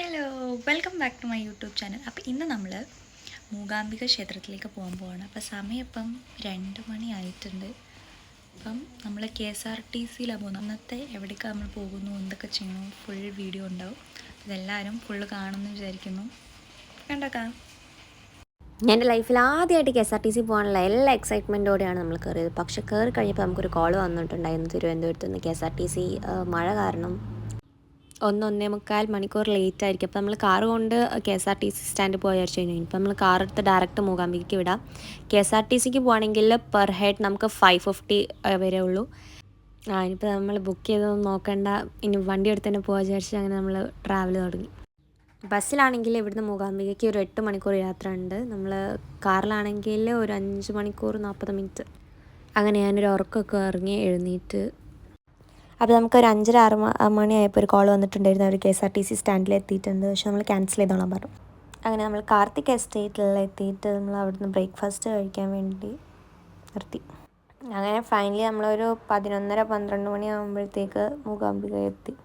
Hello, welcome back to my YouTube channel. അപ്പോൾ ഇന്ന് നമ്മൾ മൂകാംബിക ക്ഷേത്രത്തിലേക്ക് പോകാൻ പോവാണ്. അപ്പോൾ സമയം ഇപ്പം 2 മണി ആയിട്ടുണ്ട്. അപ്പം നമ്മൾ KSRTCയിലാണ് പോകുന്നത്. അന്നത്തെ എവിടേക്ക് നമ്മൾ പോകുന്നു, എന്തൊക്കെ ചെയ്യണു, ഫുൾ വീഡിയോ ഉണ്ടാവും. ഇതെല്ലാവരും ഫുള്ള് കാണുമെന്ന് വിചാരിക്കുന്നു. കണ്ടോക്കാം. ഞാൻ എൻ്റെ ലൈഫിൽ ആദ്യമായിട്ട് KSRTC പോകാനുള്ള എല്ലാ എക്സൈറ്റ്മെൻറ്റോടെയാണ് നമ്മൾ കയറിയത്. പക്ഷെ കയറി കഴിഞ്ഞപ്പോൾ നമുക്കൊരു കോൾ വന്നിട്ടുണ്ടായിരുന്നു തിരുവനന്തപുരത്ത് നിന്ന്. KSRTC മഴ കാരണം 1-1.25 മണിക്കൂർ ലേറ്റ് ആയിരിക്കും. അപ്പോൾ നമ്മൾ കാറ് കൊണ്ട് KSRTC സ്റ്റാൻഡിൽ പോയി വിചാരിച്ചു കഴിഞ്ഞു. ഇപ്പം നമ്മൾ കാർ എടുത്ത് ഡയറക്റ്റ് മൂകാംബികയ്ക്ക് വിടാം. KSRTCക്ക് പോകണമെങ്കിൽ പെർ ഹെഡ് നമുക്ക് 550 വരെ ഉള്ളൂ. ഇനിയിപ്പോൾ നമ്മൾ ബുക്ക് ചെയ്തൊന്നും നോക്കണ്ട, ഇനി വണ്ടി എടുത്ത് തന്നെ പോകാൻ വിചാരിച്ച് അങ്ങനെ നമ്മൾ ട്രാവൽ തുടങ്ങി. ബസ്സിലാണെങ്കിൽ ഇവിടുന്ന് മൂകാംബികയ്ക്ക് ഒരു 8 മണിക്കൂർ യാത്ര ഉണ്ട്. നമ്മൾ കാറിലാണെങ്കിൽ ഒരു 5 മണിക്കൂർ 40 മിനിറ്റ്. അങ്ങനെ ഞാനൊരു ഉറക്കമൊക്കെ ഇറങ്ങി എഴുന്നേറ്റ്. അപ്പോൾ നമുക്കൊരു 5:30-6 മണിയായപ്പോൾ ഒരു കോൾ വന്നിട്ടുണ്ടായിരുന്നു. അവർ KSRTC സ്റ്റാൻഡിൽ എത്തിയിട്ടുണ്ട്, പക്ഷെ നമ്മൾ ക്യാൻസൽ ചെയ്തോളാൻ പറഞ്ഞു. അങ്ങനെ നമ്മൾ കാർത്തിക് എസ്റ്റേറ്റിൽ എത്തിയിട്ട് നമ്മൾ അവിടുന്ന് ബ്രേക്ക്ഫാസ്റ്റ് കഴിക്കാൻ വേണ്ടി നിർത്തി. അങ്ങനെ ഫൈനലി നമ്മളൊരു 11-12 മണിയാകുമ്പോഴത്തേക്ക് മൂകാംബിക എത്തി.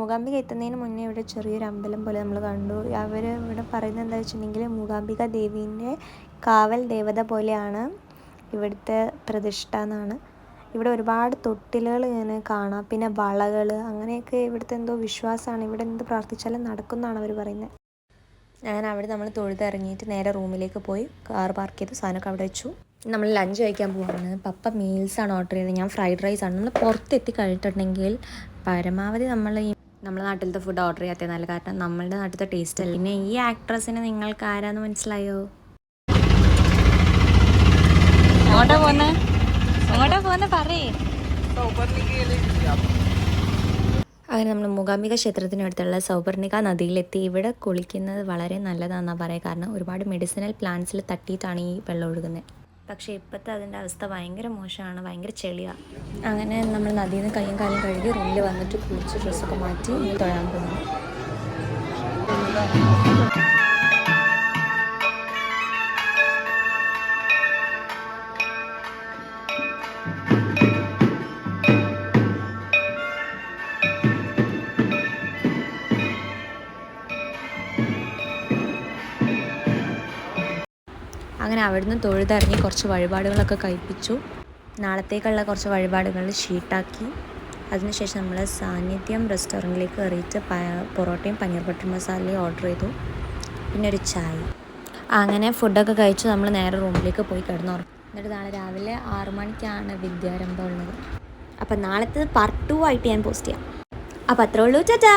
മൂകാംബിക എത്തുന്നതിന് മുന്നേ ഇവിടെ ചെറിയൊരു അമ്പലം പോലെ നമ്മൾ കണ്ടു. അവർ ഇവിടെ പറയുന്നത് എന്താ വെച്ചിട്ടുണ്ടെങ്കിൽ മൂകാംബിക ദേവീൻ്റെ കാവൽ ദേവത പോലെയാണ് ഇവിടുത്തെ പ്രതിഷ്ഠ എന്നാണ്. ഇവിടെ ഒരുപാട് തൊട്ടിലുകൾ ഇങ്ങനെ കാണാം, പിന്നെ വളകൾ, അങ്ങനെയൊക്കെ ഇവിടുത്തെ എന്തോ വിശ്വാസമാണ്. ഇവിടെ എന്ത് പ്രാർത്ഥിച്ചാലും നടക്കുമെന്നാണ് അവർ പറയുന്നത്. അങ്ങനെ അവിടെ നമ്മൾ തൊഴുതിറങ്ങിയിട്ട് നേരെ റൂമിലേക്ക് പോയി കാർ പാർക്ക് ചെയ്തു, സാധനമൊക്കെ അവിടെ വെച്ചു. നമ്മൾ ലഞ്ച് കഴിക്കാൻ പോകുന്നത് പപ്പ മീൽസാണ് ഓർഡർ ചെയ്തത്. ഞാൻ ഫ്രൈഡ് റൈസാണ്. നമ്മൾ പുറത്തെത്തി കഴിഞ്ഞിട്ടുണ്ടെങ്കിൽ പരമാവധി നമ്മുടെ നാട്ടിലത്തെ ഫുഡ് ഓർഡർ ചെയ്യാത്ത നല്ല, കാരണം നമ്മളുടെ നാട്ടിലത്തെ ടേസ്റ്റ് അല്ല. പിന്നെ ഈ ആക്ട്രസിന് നിങ്ങൾക്ക് ആരാന്ന് മനസ്സിലായോ? അങ്ങനെ നമ്മൾ മൂകാംബിക ക്ഷേത്രത്തിനടുത്തുള്ള സൗപർണിക നദിയിലെത്തി. ഇവിടെ കുളിക്കുന്നത് വളരെ നല്ലതാണെന്നാണ് പറയുക, കാരണം ഒരുപാട് മെഡിസിനൽ പ്ലാന്റ്സിൽ തട്ടിയിട്ടാണ് ഈ വെള്ളം ഒഴുകുന്നത്. പക്ഷേ ഇപ്പോഴത്തെ അതിൻ്റെ അവസ്ഥ ഭയങ്കര മോശമാണ്, ഭയങ്കര ചെളിയാണ്. അങ്ങനെ നമ്മൾ നദിയിൽ നിന്ന് കയ്യും കാലും കഴുകി റൂമിൽ വന്നിട്ട് കുളിച്ച് ഡ്രസ്സൊക്കെ മാറ്റി തൊഴാൻ പോകുന്നു. അങ്ങനെ അവിടുന്ന് തൊഴുതിറങ്ങി കുറച്ച് വഴിപാടുകളൊക്കെ കഴിപ്പിച്ചു. നാളത്തേക്കുള്ള കുറച്ച് വഴിപാടുകൾ ഷീട്ടാക്കി. അതിനുശേഷം നമ്മൾ സാന്നിധ്യം റെസ്റ്റോറൻറ്റിലേക്ക് കയറിയിട്ട് പൊറോട്ടയും പനീർ ബട്ടർ മസാലയും ഓർഡർ ചെയ്തു, പിന്നെ ഒരു ചായ. അങ്ങനെ ഫുഡൊക്കെ കഴിച്ച് നമ്മൾ നേരെ റൂമിലേക്ക് പോയി കിടന്നുറങ്ങും. എന്നിട്ട് നാളെ രാവിലെ 6 മണിക്കാണ് വിദ്യാരംഭം ഉള്ളത്. അപ്പം നാളത്തെ പാർട്ട് 2 ആയിട്ട് ഞാൻ പോസ്റ്റ് ചെയ്യാം. അപ്പോൾ അത്രേ ഉള്ളൂ. ടാറ്റാ.